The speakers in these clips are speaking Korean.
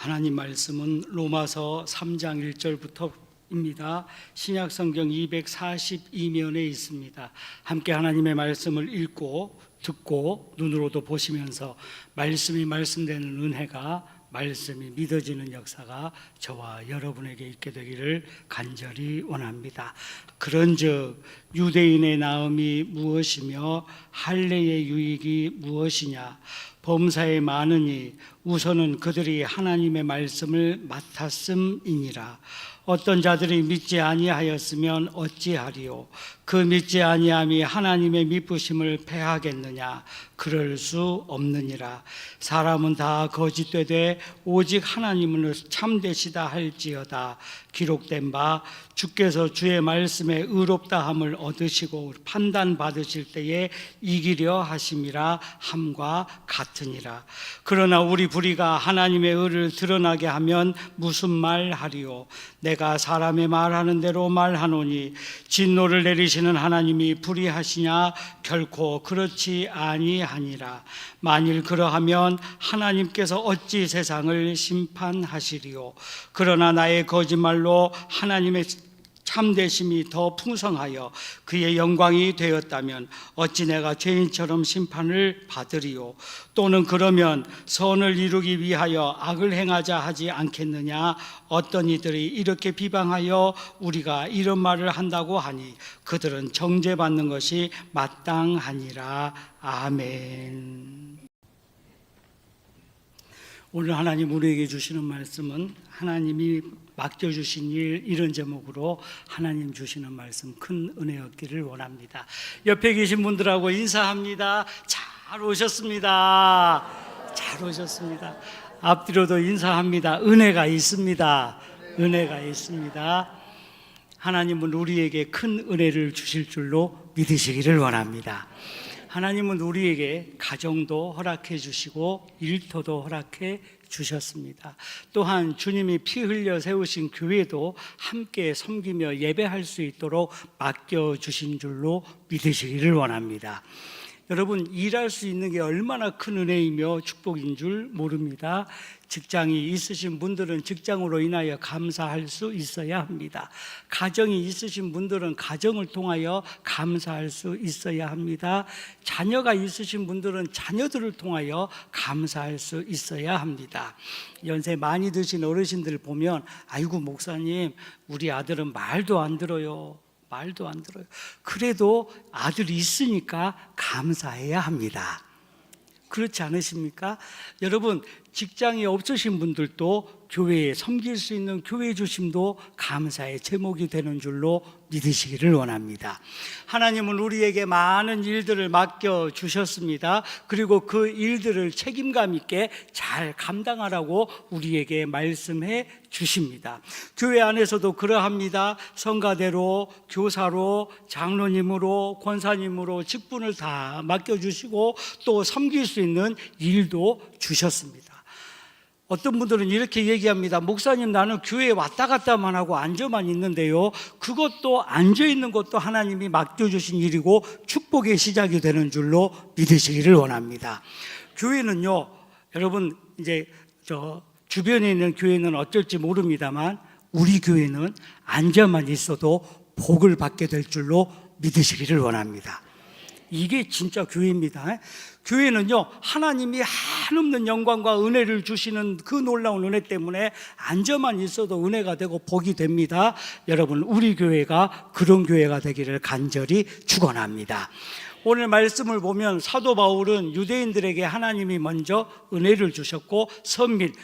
하나님 말씀은 로마서 3장 1절부터입니다. 신약 성경 242면에 있습니다. 함께 하나님의 말씀을 읽고 듣고 눈으로도 보시면서 말씀이 말씀되는 은혜가, 말씀이 믿어지는 역사가 저와 여러분에게 있게 되기를 간절히 원합니다. 그런즉 유대인의 나음이 무엇이며 할례의 유익이 무엇이냐? 범사에 많으니 우선은 그들이 하나님의 말씀을 맡았음이니라. 어떤 자들이 믿지 아니하였으면 어찌하리요? 그 믿지 아니함이 하나님의 미쁘심을 패하겠느냐? 그럴 수 없느니라. 사람은 다 거짓되되 오직 하나님은 참되시다 할지어다. 기록된 바 주께서 주의 말씀에 의롭다함을 얻으시고 판단받으실 때에 이기려 하심이라 함과 같으니라. 그러나 우리 불의가 하나님의 의를 드러나게 하면 무슨 말 하리요? 내가 사람의 말하는 대로 말하노니 진노를 내리시는 하나님이 불의하시냐? 결코 그렇지 아니하니라. 만일 그러하면 하나님께서 어찌 세상을 심판하시리요? 그러나 나의 거짓말로 하나님의 참되심이 더 풍성하여 그의 영광이 되었다면 어찌 내가 죄인처럼 심판을 받으리요? 또는 그러면 선을 이루기 위하여 악을 행하자 하지 않겠느냐? 어떤 이들이 이렇게 비방하여 우리가 이런 말을 한다고 하니 그들은 정죄받는 것이 마땅하니라. 아멘. 오늘 하나님 우리에게 주시는 말씀은 하나님이 맡겨주신 일, 이런 제목으로 하나님 주시는 말씀 큰 은혜였기를 원합니다. 옆에 계신 분들하고 인사합니다. 잘 오셨습니다. 잘 오셨습니다. 앞뒤로도 인사합니다. 은혜가 있습니다. 은혜가 있습니다. 하나님은 우리에게 큰 은혜를 주실 줄로 믿으시기를 원합니다. 하나님은 우리에게 가정도 허락해 주시고 일터도 허락해 주셨습니다. 또한 주님이 피 흘려 세우신 교회도 함께 섬기며 예배할 수 있도록 맡겨주신 줄로 믿으시기를 원합니다. 여러분, 일할 수 있는 게 얼마나 큰 은혜이며 축복인 줄 모릅니다. 직장이 있으신 분들은 직장으로 인하여 감사할 수 있어야 합니다. 가정이 있으신 분들은 가정을 통하여 감사할 수 있어야 합니다. 자녀가 있으신 분들은 자녀들을 통하여 감사할 수 있어야 합니다. 연세 많이 드신 어르신들 보면, 아이고 목사님, 우리 아들은 말도 안 들어요. 말도 안 들어요. 그래도 아들이 있으니까 감사해야 합니다. 그렇지 않으십니까? 여러분, 직장이 없으신 분들도 교회에 섬길 수 있는 교회 주심도 감사의 제목이 되는 줄로 믿으시기를 원합니다. 하나님은 우리에게 많은 일들을 맡겨주셨습니다. 그리고 그 일들을 책임감 있게 잘 감당하라고 우리에게 말씀해 주십니다. 교회 안에서도 그러합니다. 성가대로, 교사로, 장로님으로, 권사님으로 직분을 다 맡겨주시고 또 섬길 수 있는 일도 주셨습니다. 어떤 분들은 이렇게 얘기합니다. 목사님, 나는 교회에 왔다 갔다만 하고 앉아만 있는데요. 그것도 앉아있는 것도 하나님이 맡겨주신 일이고 축복의 시작이 되는 줄로 믿으시기를 원합니다. 교회는요, 여러분, 이제 주변에 있는 교회는 어쩔지 모릅니다만 우리 교회는 앉아만 있어도 복을 받게 될 줄로 믿으시기를 원합니다. 이게 진짜 교회입니다. 교회는요, 하나님이 한없는 영광과 은혜를 주시는 그 놀라운 은혜 때문에 앉아만 있어도 은혜가 되고 복이 됩니다. 여러분, 우리 교회가 그런 교회가 되기를 간절히 축원합니다. 오늘 말씀을 보면 사도 바울은 유대인들에게 하나님이 먼저 은혜를 주셨고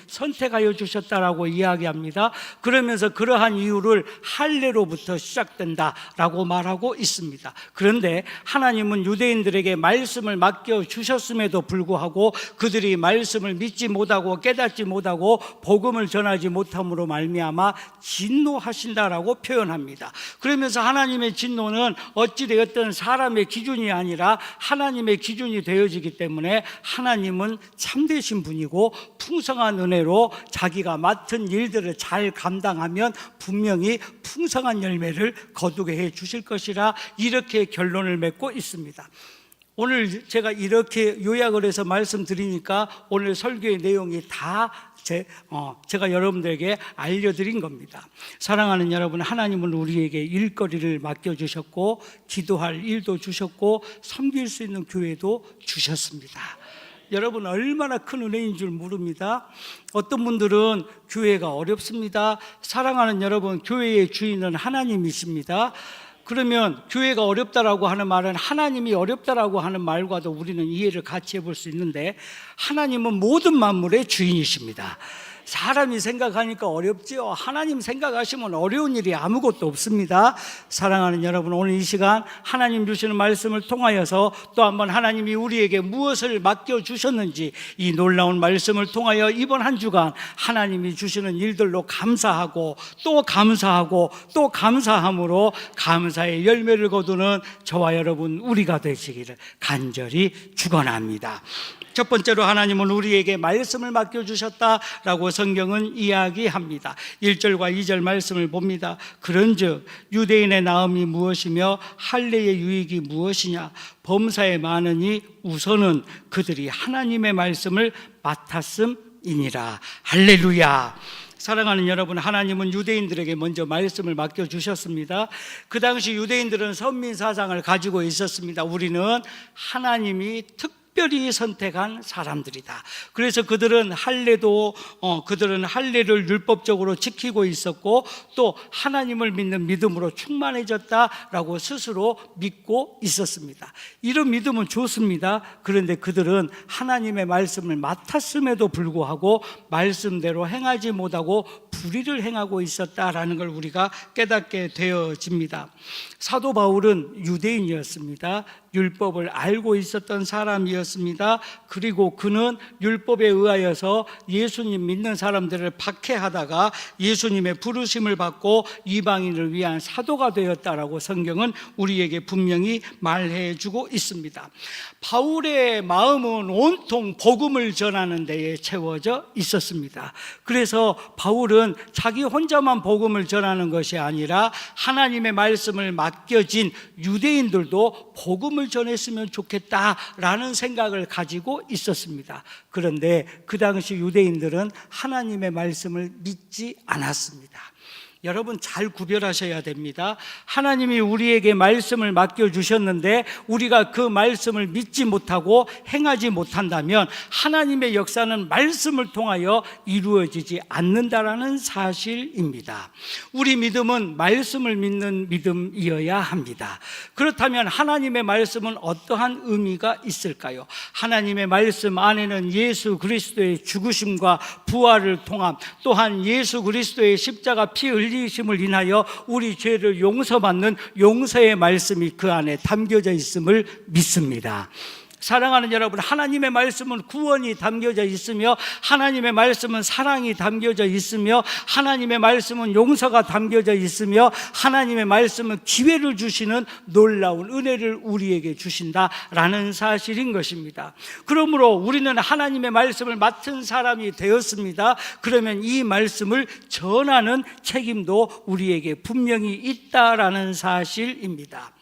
선택하여 주셨다라고 이야기합니다. 그러면서 그러한 이유를 할례로부터 시작된다라고 말하고 있습니다. 그런데 하나님은 유대인들에게 말씀을 맡겨주셨음에도 불구하고 그들이 말씀을 믿지 못하고 깨닫지 못하고 복음을 전하지 못함으로 말미암아 진노하신다라고 표현합니다. 그러면서 하나님의 진노는 어찌되었든 사람의 기준이 아니라 하나님의 기준이 되어지기 때문에 하나님은 참되신 분이고 풍성한 은혜로 자기가 맡은 일들을 잘 감당하면 분명히 풍성한 열매를 거두게 해 주실 것이라 이렇게 결론을 맺고 있습니다. 오늘 제가 이렇게 요약을 해서 말씀드리니까 오늘 설교의 내용이 다 제가 여러분들에게 알려드린 겁니다. 사랑하는 여러분, 하나님은 우리에게 일거리를 맡겨주셨고 기도할 일도 주셨고 섬길 수 있는 교회도 주셨습니다. 여러분, 얼마나 큰 은혜인 줄 모릅니다. 어떤 분들은 교회가 어렵습니다. 사랑하는 여러분, 교회의 주인은 하나님이십니다. 그러면 교회가 어렵다라고 하는 말은 하나님이 어렵다라고 하는 말과도 우리는 이해를 같이 해볼 수 있는데, 하나님은 모든 만물의 주인이십니다. 사람이 생각하니까 어렵지요. 하나님 생각하시면 어려운 일이 아무것도 없습니다. 사랑하는 여러분, 오늘 이 시간 하나님 주시는 말씀을 통하여서 또 한번 하나님이 우리에게 무엇을 맡겨주셨는지 이 놀라운 말씀을 통하여 이번 한 주간 하나님이 주시는 일들로 감사하고 또 감사하고 또 감사함으로 감사의 열매를 거두는 저와 여러분 우리가 되시기를 간절히 축원합니다. 첫 번째로 하나님은 우리에게 말씀을 맡겨주셨다라고 성경은 이야기합니다. 1절과 2절 말씀을 봅니다. 그런즉 유대인의 나음이 무엇이며 할례의 유익이 무엇이냐? 범사에 많으니 우선은 그들이 하나님의 말씀을 맡았음이니라. 할렐루야. 사랑하는 여러분, 하나님은 유대인들에게 먼저 말씀을 맡겨주셨습니다. 그 당시 유대인들은 선민사상을 가지고 있었습니다. 우리는 하나님이 특별히 선택한 사람들이다. 그래서 그들은 할례를 율법적으로 지키고 있었고 또 하나님을 믿는 믿음으로 충만해졌다라고 스스로 믿고 있었습니다. 이런 믿음은 좋습니다. 그런데 그들은 하나님의 말씀을 맡았음에도 불구하고 말씀대로 행하지 못하고 불의를 행하고 있었다라는 걸 우리가 깨닫게 되어집니다. 사도 바울은 유대인이었습니다. 율법을 알고 있었던 사람이었습니다. 그리고 그는 율법에 의하여서 예수님 믿는 사람들을 박해하다가 예수님의 부르심을 받고 이방인을 위한 사도가 되었다라고 성경은 우리에게 분명히 말해주고 있습니다. 바울의 마음은 온통 복음을 전하는 데에 채워져 있었습니다. 그래서 바울은 자기 혼자만 복음을 전하는 것이 아니라 하나님의 말씀을 맡겨진 유대인들도 복음을 전했으면 좋겠다라는 생각을 가지고 있었습니다. 그런데 그 당시 유대인들은 하나님의 말씀을 믿지 않았습니다. 여러분, 잘 구별하셔야 됩니다. 하나님이 우리에게 말씀을 맡겨주셨는데 우리가 그 말씀을 믿지 못하고 행하지 못한다면 하나님의 역사는 말씀을 통하여 이루어지지 않는다라는 사실입니다. 우리 믿음은 말씀을 믿는 믿음이어야 합니다. 그렇다면 하나님의 말씀은 어떠한 의미가 있을까요? 하나님의 말씀 안에는 예수 그리스도의 죽으심과 부활을 통함, 또한 예수 그리스도의 십자가 피 흘리심을 인하여 우리 죄를 용서받는 용서의 말씀이 그 안에 담겨져 있음을 믿습니다. 사랑하는 여러분, 하나님의 말씀은 구원이 담겨져 있으며 하나님의 말씀은 사랑이 담겨져 있으며 하나님의 말씀은 용서가 담겨져 있으며 하나님의 말씀은 기회를 주시는 놀라운 은혜를 우리에게 주신다라는 사실인 것입니다. 그러므로 우리는 하나님의 말씀을 맡은 사람이 되었습니다. 그러면 이 말씀을 전하는 책임도 우리에게 분명히 있다라는 사실입니다.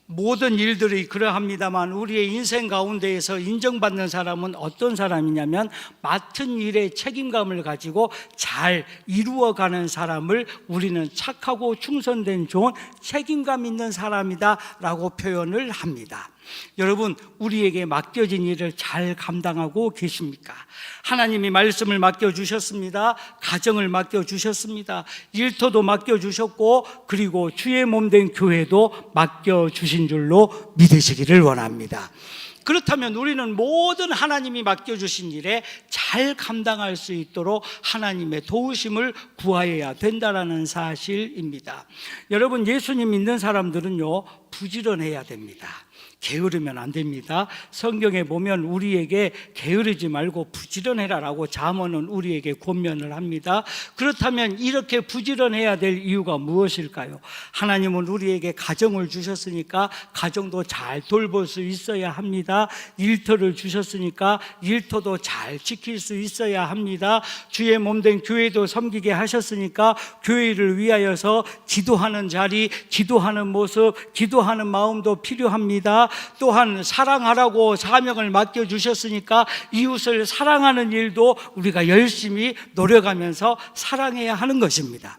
모든 일들이 그러합니다만 우리의 인생 가운데에서 인정받는 사람은 어떤 사람이냐면 맡은 일의 책임감을 가지고 잘 이루어가는 사람을 우리는 착하고 충성된 좋은 책임감 있는 사람이다 라고 표현을 합니다. 여러분, 우리에게 맡겨진 일을 잘 감당하고 계십니까? 하나님이 말씀을 맡겨주셨습니다. 가정을 맡겨주셨습니다. 일터도 맡겨주셨고 그리고 주의 몸된 교회도 맡겨주신 줄로 믿으시기를 원합니다. 그렇다면 우리는 모든 하나님이 맡겨주신 일에 잘 감당할 수 있도록 하나님의 도우심을 구하여야 된다는 사실입니다. 여러분, 예수님 믿는 사람들은요, 부지런해야 됩니다. 게으르면 안 됩니다. 성경에 보면 우리에게 게으르지 말고 부지런해라라고 잠언은 우리에게 권면을 합니다. 그렇다면 이렇게 부지런해야 될 이유가 무엇일까요? 하나님은 우리에게 가정을 주셨으니까 가정도 잘 돌볼 수 있어야 합니다. 일터를 주셨으니까 일터도 잘 지킬 수 있어야 합니다. 주의 몸된 교회도 섬기게 하셨으니까 교회를 위하여서 기도하는 자리, 기도하는 모습, 기도하는 마음도 필요합니다. 주셨습니다. 또한 사랑하라고 사명을 맡겨주셨으니까 이웃을 사랑하는 일도 우리가 열심히 노력하면서 사랑해야 하는 것입니다.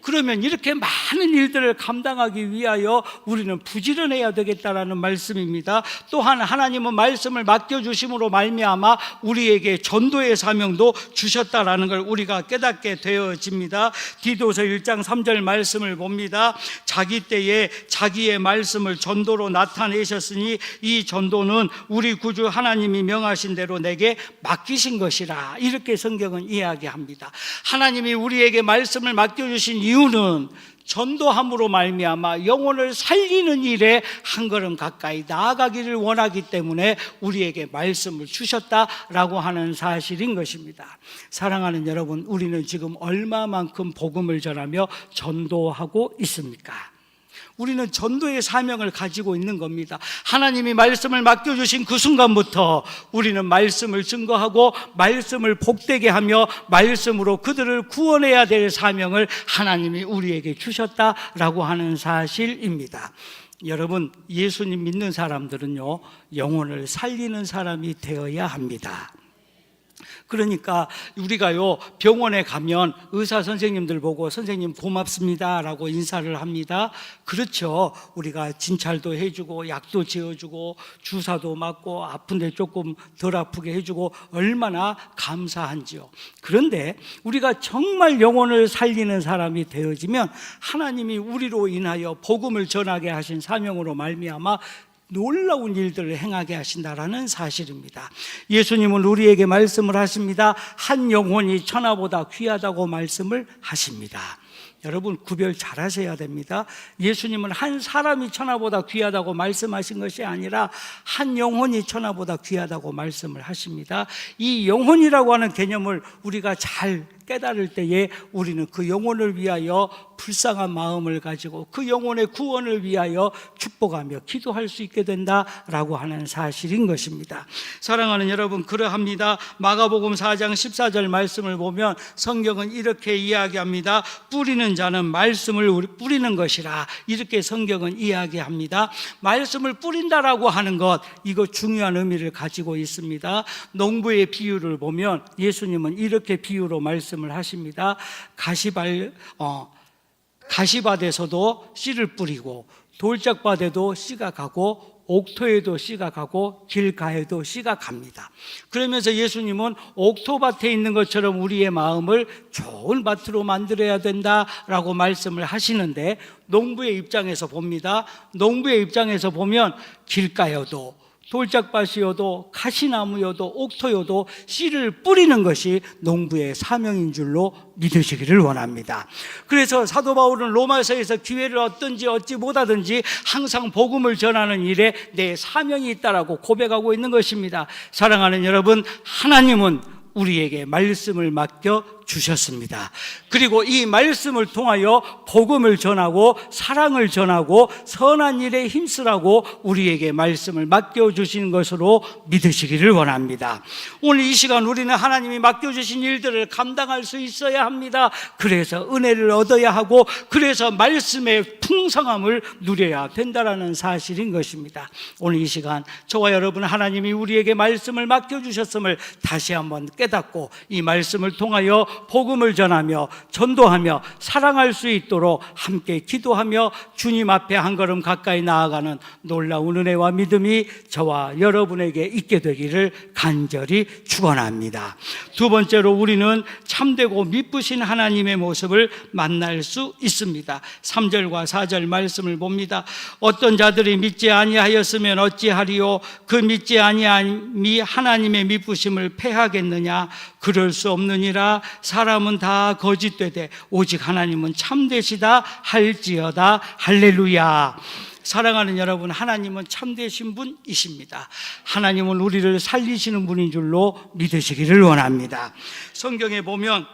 그러면 이렇게 많은 일들을 감당하기 위하여 우리는 부지런해야 되겠다라는 말씀입니다. 또한 하나님은 말씀을 맡겨주심으로 말미암아 우리에게 전도의 사명도 주셨다라는 걸 우리가 깨닫게 되어집니다. 디도서 1장 3절 말씀을 봅니다. 자기 때에 자기의 말씀을 전도로 나타내셨으니 이 전도는 우리 구주 하나님이 명하신 대로 내게 맡기신 것이라, 이렇게 성경은 이야기합니다. 하나님이 우리에게 말씀을 맡겨주신 이유는 전도함으로 말미암아 영혼을 살리는 일에 한 걸음 가까이 나아가기를 원하기 때문에 우리에게 말씀을 주셨다라고 하는 사실인 것입니다. 사랑하는 여러분, 우리는 지금 얼마만큼 복음을 전하며 전도하고 있습니까? 우리는 전도의 사명을 가지고 있는 겁니다. 하나님이 말씀을 맡겨주신 그 순간부터 우리는 말씀을 증거하고 말씀을 복되게 하며 말씀으로 그들을 구원해야 될 사명을 하나님이 우리에게 주셨다라고 하는 사실입니다. 여러분, 예수님 믿는 사람들은요, 영혼을 살리는 사람이 되어야 합니다. 그러니까 우리가요, 병원에 가면 의사 선생님들 보고 선생님 고맙습니다 라고 인사를 합니다. 그렇죠. 우리가 진찰도 해주고 약도 지어주고 주사도 맞고 아픈데 조금 덜 아프게 해주고 얼마나 감사한지요. 그런데 우리가 정말 영혼을 살리는 사람이 되어지면 하나님이 우리로 인하여 복음을 전하게 하신 사명으로 말미암아 놀라운 일들을 행하게 하신다라는 사실입니다. 예수님은 우리에게 말씀을 하십니다. 한 영혼이 천하보다 귀하다고 말씀을 하십니다. 여러분, 구별 잘 하셔야 됩니다. 예수님은 한 사람이 천하보다 귀하다고 말씀하신 것이 아니라 한 영혼이 천하보다 귀하다고 말씀을 하십니다. 이 영혼이라고 하는 개념을 우리가 잘 깨달을 때에 우리는 그 영혼을 위하여 불쌍한 마음을 가지고 그 영혼의 구원을 위하여 축복하며 기도할 수 있게 된다라고 하는 사실인 것입니다. 사랑하는 여러분, 그러합니다. 마가복음 4장 14절 말씀을 보면 성경은 이렇게 이야기합니다. 뿌리는 자는 말씀을 뿌리는 것이라, 이렇게 성경은 이야기합니다. 말씀을 뿌린다라고 하는 것, 이거 중요한 의미를 가지고 있습니다. 농부의 비유를 보면 예수님은 이렇게 비유로 말씀을 하십니다. 가시밭에서도 씨를 뿌리고 돌짝밭에도 씨가 가고 옥토에도 씨가 가고 길가에도 씨가 갑니다. 그러면서 예수님은 옥토밭에 있는 것처럼 우리의 마음을 좋은 밭으로 만들어야 된다라고 말씀을 하시는데, 농부의 입장에서 봅니다. 농부의 입장에서 보면 길가여도 돌짝밭이어도 가시나무여도 옥토여도 씨를 뿌리는 것이 농부의 사명인 줄로 믿으시기를 원합니다. 그래서 사도 바울은 로마서에서 기회를 얻든지 얻지 못하든지 항상 복음을 전하는 일에 내 사명이 있다라고 고백하고 있는 것입니다. 사랑하는 여러분, 하나님은 우리에게 말씀을 맡겨 주셨습니다. 그리고 이 말씀을 통하여 복음을 전하고 사랑을 전하고 선한 일에 힘쓰라고 우리에게 말씀을 맡겨주신 것으로 믿으시기를 원합니다. 오늘 이 시간 우리는 하나님이 맡겨주신 일들을 감당할 수 있어야 합니다. 그래서 은혜를 얻어야 하고 그래서 말씀의 풍성함을 누려야 된다라는 사실인 것입니다. 오늘 이 시간 저와 여러분, 하나님이 우리에게 말씀을 맡겨주셨음을 다시 한번 깨닫고 이 말씀을 통하여 복음을 전하며 전도하며 사랑할 수 있도록 함께 기도하며 주님 앞에 한 걸음 가까이 나아가는 놀라운 은혜와 믿음이 저와 여러분에게 있게 되기를 간절히 축원합니다. 두 번째로 우리는 참되고 미쁘신 하나님의 모습을 만날 수 있습니다. 3절과 4절 말씀을 봅니다. 어떤 자들이 믿지 아니하였으면 어찌하리요? 그 믿지 아니함이 하나님의 미쁘심을 패하겠느냐? 그럴 수 없느니라. 사람은 다 거짓되되 오직 하나님은 참되시다 할지어다. 할렐루야. 사랑하는 여러분, 하나님은 참되신 분이십니다. 하나님은 우리를 살리시는 분인 줄로 믿으시기를 원합니다. 성경에 보면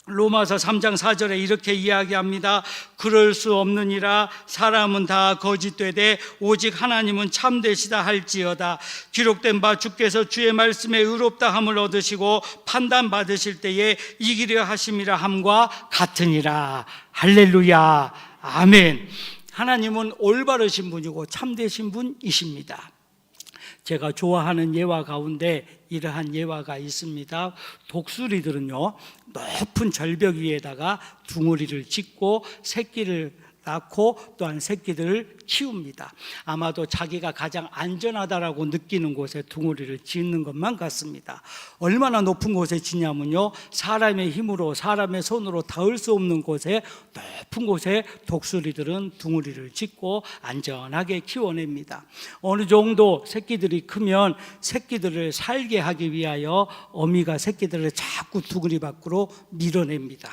로마서 3장 4절에 이렇게 이야기합니다. 그럴 수 없느니라. 사람은 다 거짓되되 오직 하나님은 참되시다 할지어다. 기록된 바 주께서 주의 말씀에 의롭다 함을 얻으시고 판단받으실 때에 이기려 하심이라 함과 같으니라. 할렐루야. 아멘. 하나님은 올바르신 분이고 참되신 분이십니다. 제가 좋아하는 예화 가운데 이러한 예화가 있습니다. 독수리들은요, 높은 절벽 위에다가 둥어리를 짓고 새끼를 낳고 또한 새끼들을 키웁니다. 아마도 자기가 가장 안전하다라고 느끼는 곳에 둥어리를 짓는 것만 같습니다. 얼마나 높은 곳에 짓냐면요, 사람의 힘으로 사람의 손으로 닿을 수 없는 곳에, 높은 곳에 독수리들은 둥어리를 짓고 안전하게 키워냅니다. 어느 정도 새끼들이 크면 새끼들을 살게 하기 위하여 어미가 새끼들을 자꾸 둥어리 밖으로 밀어냅니다.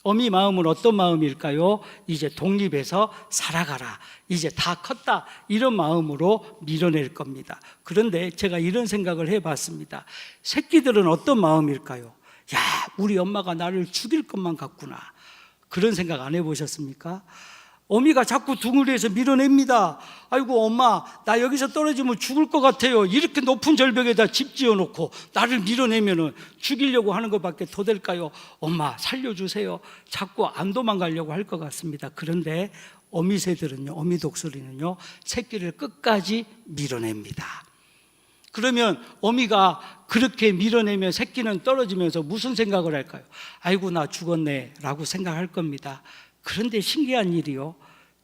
어미 마음은 어떤 마음일까요? 이제 독립해서 살아가라, 이제 다 컸다, 이런 마음으로 밀어낼 겁니다. 그런데 제가 이런 생각을 해봤습니다. 새끼들은 어떤 마음일까요? 야, 우리 엄마가 나를 죽일 것만 같구나, 그런 생각 안 해보셨습니까? 어미가 자꾸 둥어리에서 밀어냅니다. 아이고 엄마, 나 여기서 떨어지면 죽을 것 같아요. 이렇게 높은 절벽에다 집 지어놓고 나를 밀어내면 죽이려고 하는 것밖에 더 될까요? 엄마 살려주세요. 자꾸 안 도망가려고 할 것 같습니다. 그런데 어미새들은요, 어미 독수리는요, 새끼를 끝까지 밀어냅니다. 그러면 어미가 그렇게 밀어내면 새끼는 떨어지면서 무슨 생각을 할까요? 아이고 나 죽었네 라고 생각할 겁니다. 그런데 신기한 일이요,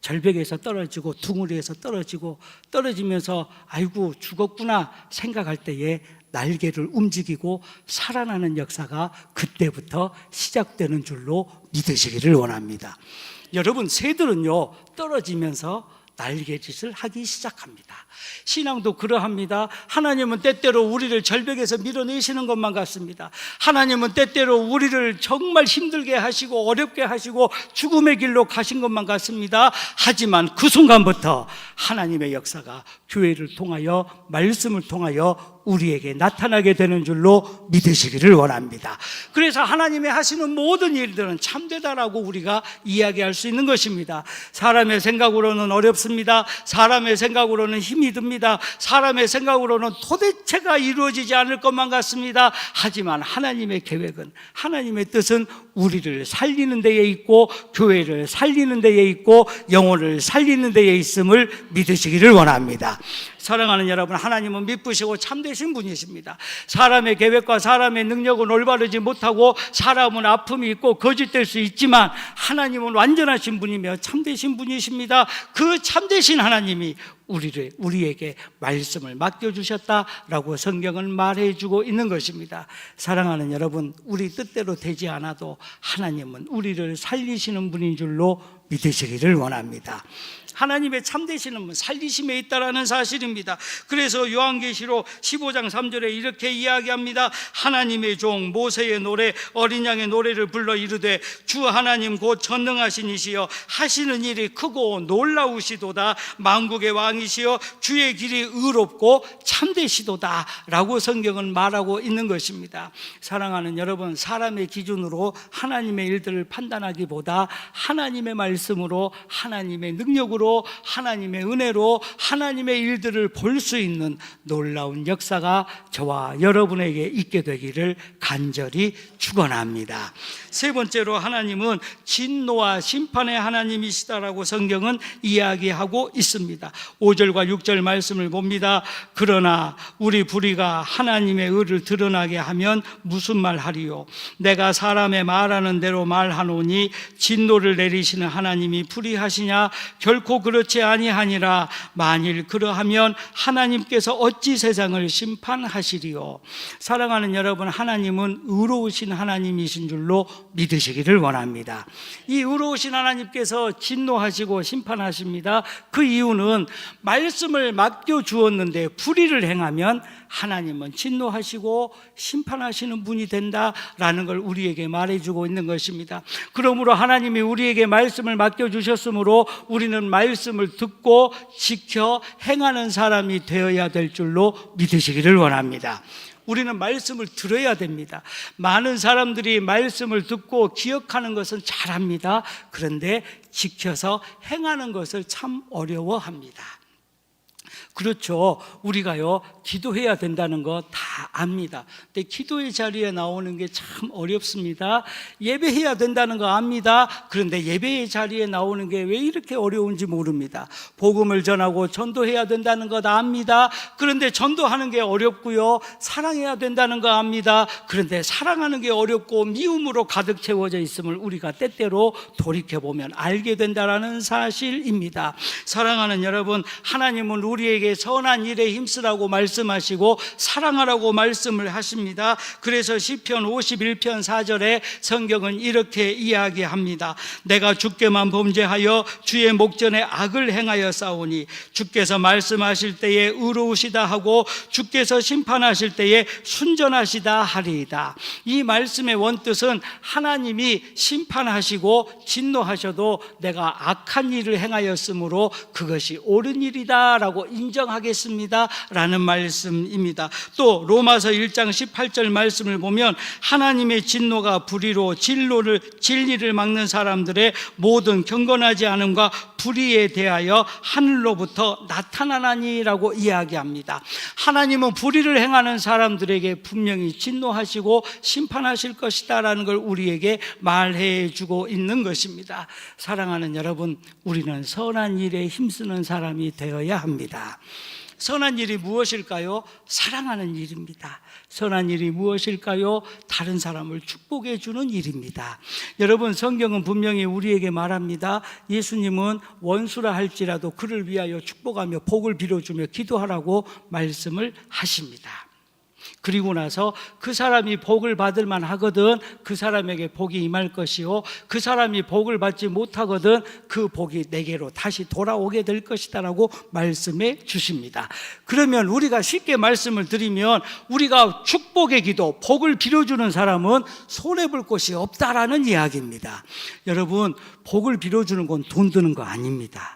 절벽에서 떨어지고 둥어리에서 떨어지면서 아이고 죽었구나 생각할 때에 날개를 움직이고 살아나는 역사가 그때부터 시작되는 줄로 믿으시기를 원합니다. 여러분, 새들은요, 떨어지면서 날개짓을 하기 시작합니다. 신앙도 그러합니다. 하나님은 때때로 우리를 절벽에서 밀어내시는 것만 같습니다. 하나님은 때때로 우리를 정말 힘들게 하시고 어렵게 하시고 죽음의 길로 가신 것만 같습니다. 하지만 그 순간부터 하나님의 역사가 교회를 통하여, 말씀을 통하여 우리에게 나타나게 되는 줄로 믿으시기를 원합니다. 그래서 하나님이 하시는 모든 일들은 참되다라고 우리가 이야기할 수 있는 것입니다. 사람의 생각으로는 어렵습니다. 사람의 생각으로는 힘이 듭니다. 사람의 생각으로는 도대체가 이루어지지 않을 것만 같습니다. 하지만 하나님의 계획은, 하나님의 뜻은 우리를 살리는 데에 있고 교회를 살리는 데에 있고 영혼을 살리는 데에 있음을 믿으시기를 원합니다. 사랑하는 여러분, 하나님은 미쁘시고 참되신 분이십니다. 사람의 계획과 사람의 능력은 올바르지 못하고 사람은 아픔이 있고 거짓될 수 있지만 하나님은 완전하신 분이며 참되신 분이십니다. 그 참되신 하나님이 우리에게 말씀을 맡겨주셨다라고 성경은 말해주고 있는 것입니다. 사랑하는 여러분, 우리 뜻대로 되지 않아도 하나님은 우리를 살리시는 분인 줄로 믿으시기를 원합니다. 하나님의 참되시는 분, 살리심에 있다라는 사실입니다. 그래서 요한계시록 15장 3절에 이렇게 이야기합니다. 하나님의 종 모세의 노래, 어린 양의 노래를 불러 이르되 주 하나님 곧 전능하신 이시여 하시는 일이 크고 놀라우시도다. 만국의 왕이시여 주의 길이 의롭고 참되시도다 라고 성경은 말하고 있는 것입니다. 사랑하는 여러분, 사람의 기준으로 하나님의 일들을 판단하기보다 하나님의 말씀으로, 하나님의 능력으로, 하나님의 은혜로 하나님의 일들을 볼 수 있는 놀라운 역사가 저와 여러분에게 있게 되기를 간절히 축원합니다. 세 번째로, 하나님은 진노와 심판의 하나님이시다라고 성경은 이야기하고 있습니다. 5절과 6절 말씀을 봅니다. 그러나 우리 불의가 하나님의 의를 드러나게 하면 무슨 말 하리요? 내가 사람의 말하는 대로 말하노니 진노를 내리시는 하나님이 불의하시냐? 결코 그렇지 아니하니라. 만일 그러하면 하나님께서 어찌 세상을 심판하시리요? 사랑하는 여러분, 하나님은 의로우신 하나님이신 줄로 믿으시기를 원합니다. 이 의로우신 하나님께서 진노하시고 심판하십니다. 그 이유는 말씀을 맡겨주었는데 불의를 행하면 하나님은 진노하시고 심판하시는 분이 된다라는 걸 우리에게 말해주고 있는 것입니다. 그러므로 하나님이 우리에게 말씀을 맡겨주셨으므로 우리는 말씀을 듣고 지켜 행하는 사람이 되어야 될 줄로 믿으시기를 원합니다. 우리는 말씀을 들어야 됩니다. 많은 사람들이 말씀을 듣고 기억하는 것은 잘합니다. 그런데 지켜서 행하는 것을 참 어려워합니다. 그렇죠. 우리가요, 기도해야 된다는 거 다 압니다. 근데 기도의 자리에 나오는 게 참 어렵습니다. 예배해야 된다는 거 압니다. 그런데 예배의 자리에 나오는 게 왜 이렇게 어려운지 모릅니다. 복음을 전하고 전도해야 된다는 거 다 압니다. 그런데 전도하는 게 어렵고요. 사랑해야 된다는 거 압니다. 그런데 사랑하는 게 어렵고 미움으로 가득 채워져 있음을 우리가 때때로 돌이켜보면 알게 된다는 사실입니다. 사랑하는 여러분, 하나님은 우리에게 선한 일에 힘쓰라고 말씀하시고 사랑하라고 말씀을 하십니다. 그래서 시편 51편 4절에 성경은 이렇게 이야기합니다. 내가 주께만 범죄하여 주의 목전에 악을 행하여 싸우니 주께서 말씀하실 때에 의로우시다 하고 주께서 심판하실 때에 순전하시다 하리이다. 이 말씀의 원뜻은 하나님이 심판하시고 진노하셔도 내가 악한 일을 행하였으므로 그것이 옳은 일이다 라고 인정하겠습니다 라는 말씀입니다. 또 로마서 1장 18절 말씀을 보면 하나님의 진노가 불의로 진리를 막는 사람들의 모든 경건하지 않음과 불의에 대하여 하늘로부터 나타나나니라고 이야기합니다. 하나님은 불의를 행하는 사람들에게 분명히 진노하시고 심판하실 것이다 라는 걸 우리에게 말해 주고 있는 것입니다. 사랑하는 여러분, 우리는 선한 일에 힘쓰는 사람이 되어야 합니다. 선한 일이 무엇일까요? 사랑하는 일입니다. 선한 일이 무엇일까요? 다른 사람을 축복해 주는 일입니다. 여러분, 성경은 분명히 우리에게 말합니다. 예수님은 원수라 할지라도 그를 위하여 축복하며 복을 빌어주며 기도하라고 말씀을 하십니다. 그리고 나서 그 사람이 복을 받을 만하거든 그 사람에게 복이 임할 것이요, 그 사람이 복을 받지 못하거든 그 복이 내게로 다시 돌아오게 될 것이다 라고 말씀해 주십니다. 그러면 우리가 쉽게 말씀을 드리면 우리가 축복의 기도, 복을 빌어주는 사람은 손해볼 곳이 없다라는 이야기입니다. 여러분, 복을 빌어주는 건 돈 드는 거 아닙니다.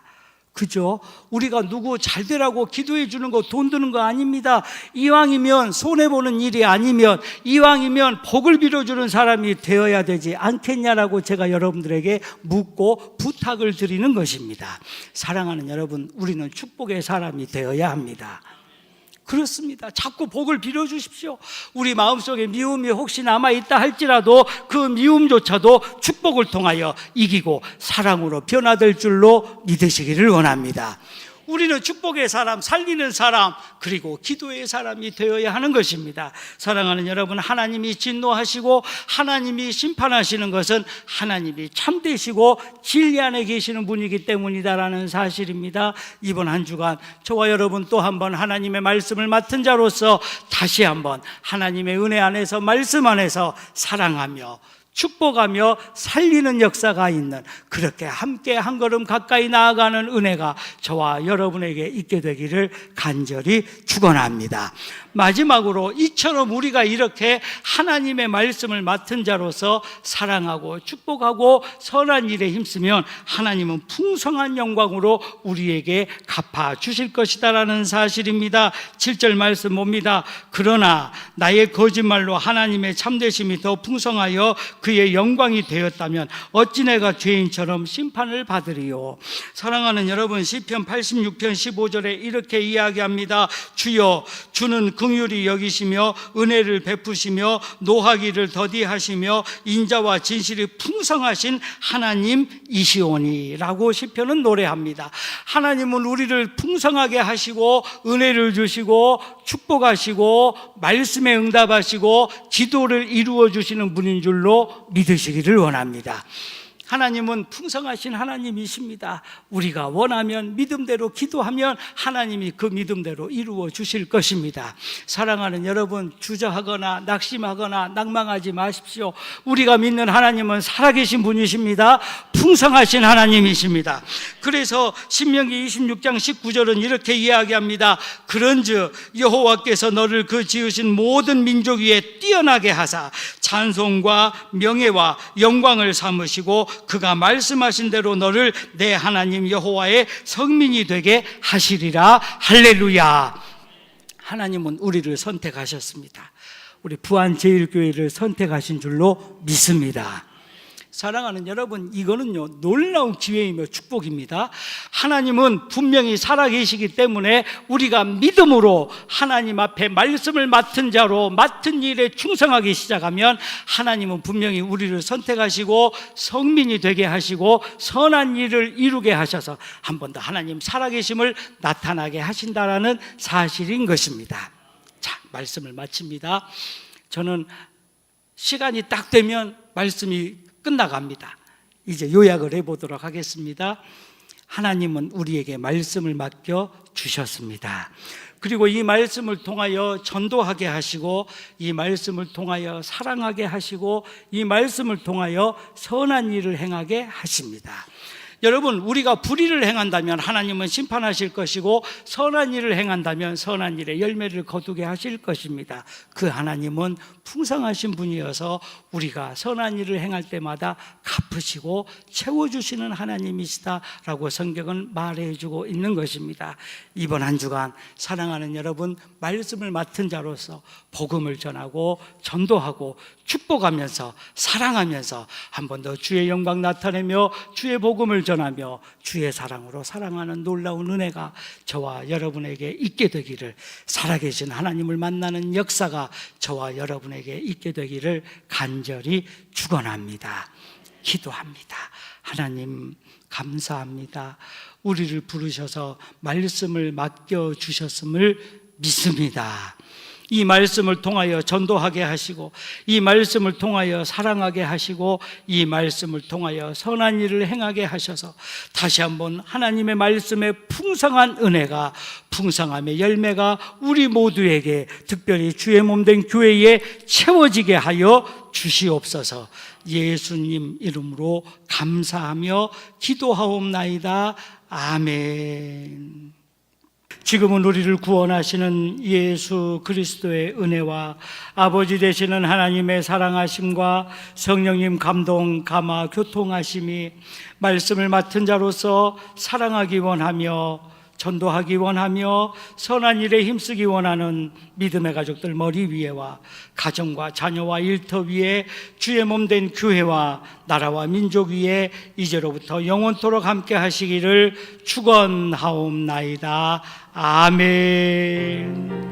그죠? 우리가 누구 잘 되라고 기도해 주는 거 돈 드는 거 아닙니다. 이왕이면 손해보는 일이 아니면 이왕이면 복을 빌어주는 사람이 되어야 되지 않겠냐라고 제가 여러분들에게 묻고 부탁을 드리는 것입니다. 사랑하는 여러분, 우리는 축복의 사람이 되어야 합니다. 그렇습니다. 자꾸 복을 빌어주십시오. 우리 마음속에 미움이 혹시 남아있다 할지라도 그 미움조차도 축복을 통하여 이기고 사랑으로 변화될 줄로 믿으시기를 원합니다. 우리는 축복의 사람, 살리는 사람, 그리고 기도의 사람이 되어야 하는 것입니다. 사랑하는 여러분, 하나님이 진노하시고 하나님이 심판하시는 것은 하나님이 참되시고 진리 안에 계시는 분이기 때문이다라는 사실입니다. 이번 한 주간 저와 여러분 또 한 번 하나님의 말씀을 맡은 자로서 다시 한번 하나님의 은혜 안에서, 말씀 안에서 사랑하며 축복하며 살리는 역사가 있는, 그렇게 함께 한 걸음 가까이 나아가는 은혜가 저와 여러분에게 있게 되기를 간절히 축원합니다. 마지막으로 이처럼 우리가 이렇게 하나님의 말씀을 맡은 자로서 사랑하고 축복하고 선한 일에 힘쓰면 하나님은 풍성한 영광으로 우리에게 갚아 주실 것이다라는 사실입니다. 7절 말씀 봅니다. 그러나 나의 거짓말로 하나님의 참되심이 더 풍성하여 그의 영광이 되었다면 어찌 내가 죄인처럼 심판을 받으리요. 사랑하는 여러분, 시편 86편 15절에 이렇게 이야기합니다. 주여, 주는 긍휼히 여기시며 은혜를 베푸시며 노하기를 더디하시며 인자와 진실이 풍성하신 하나님이시오니 라고 시편은 노래합니다. 하나님은 우리를 풍성하게 하시고 은혜를 주시고 축복하시고 말씀에 응답하시고 기도를 이루어 주시는 분인 줄로 믿으시기를 원합니다. 하나님은 풍성하신 하나님이십니다. 우리가 원하면 믿음대로 기도하면 하나님이 그 믿음대로 이루어 주실 것입니다. 사랑하는 여러분, 주저하거나 낙심하거나 낭망하지 마십시오. 우리가 믿는 하나님은 살아계신 분이십니다. 풍성하신 하나님이십니다. 그래서 신명기 26장 19절은 이렇게 이야기합니다. 그런즉 여호와께서 너를 그 지으신 모든 민족 위에 뛰어나게 하사 찬송과 명예와 영광을 삼으시고 그가 말씀하신 대로 너를 내 하나님 여호와의 성민이 되게 하시리라. 할렐루야. 하나님은 우리를 선택하셨습니다. 우리 부안제일교회를 선택하신 줄로 믿습니다. 사랑하는 여러분, 이거는요 놀라운 기회이며 축복입니다. 하나님은 분명히 살아계시기 때문에 우리가 믿음으로 하나님 앞에 말씀을 맡은 자로 맡은 일에 충성하기 시작하면 하나님은 분명히 우리를 선택하시고 성민이 되게 하시고 선한 일을 이루게 하셔서 한 번 더 하나님 살아계심을 나타나게 하신다라는 사실인 것입니다. 자, 말씀을 마칩니다. 저는 시간이 딱 되면 말씀이 끝나갑니다. 이제 요약을 해보도록 하겠습니다. 하나님은 우리에게 말씀을 맡겨 주셨습니다. 그리고 이 말씀을 통하여 전도하게 하시고, 이 말씀을 통하여 사랑하게 하시고, 이 말씀을 통하여 선한 일을 행하게 하십니다. 여러분, 우리가 불의를 행한다면 하나님은 심판하실 것이고, 선한 일을 행한다면 선한 일의 열매를 거두게 하실 것입니다. 그 하나님은 풍성하신 분이어서 우리가 선한 일을 행할 때마다 갚으시고 채워주시는 하나님이시다라고 성경은 말해주고 있는 것입니다. 이번 한 주간 사랑하는 여러분, 말씀을 맡은 자로서 복음을 전하고 전도하고 축복하면서 사랑하면서 한 번 더 주의 영광 나타내며 주의 복음을 전하며 주의 사랑으로 사랑하는 놀라운 은혜가 저와 여러분에게 있게 되기를, 살아계신 하나님을 만나는 역사가 저와 여러분에게 있게 되기를 간절히 축원합니다. 기도합니다. 하나님 감사합니다. 우리를 부르셔서 말씀을 맡겨 주셨음을 믿습니다. 이 말씀을 통하여 전도하게 하시고, 이 말씀을 통하여 사랑하게 하시고, 이 말씀을 통하여 선한 일을 행하게 하셔서 다시 한번 하나님의 말씀의 풍성한 은혜가, 풍성함의 열매가 우리 모두에게, 특별히 주의 몸된 교회에 채워지게 하여 주시옵소서. 예수님 이름으로 감사하며 기도하옵나이다. 아멘. 지금은 우리를 구원하시는 예수 그리스도의 은혜와 아버지 되시는 하나님의 사랑하심과 성령님 감동, 감화, 교통하심이 말씀을 맡은 자로서 사랑하기 원하며 전도하기 원하며 선한 일에 힘쓰기 원하는 믿음의 가족들 머리 위에와 가정과 자녀와 일터 위에 주의 몸된 교회와 나라와 민족 위에 이제로부터 영원토록 함께 하시기를 축원하옵나이다. 아멘.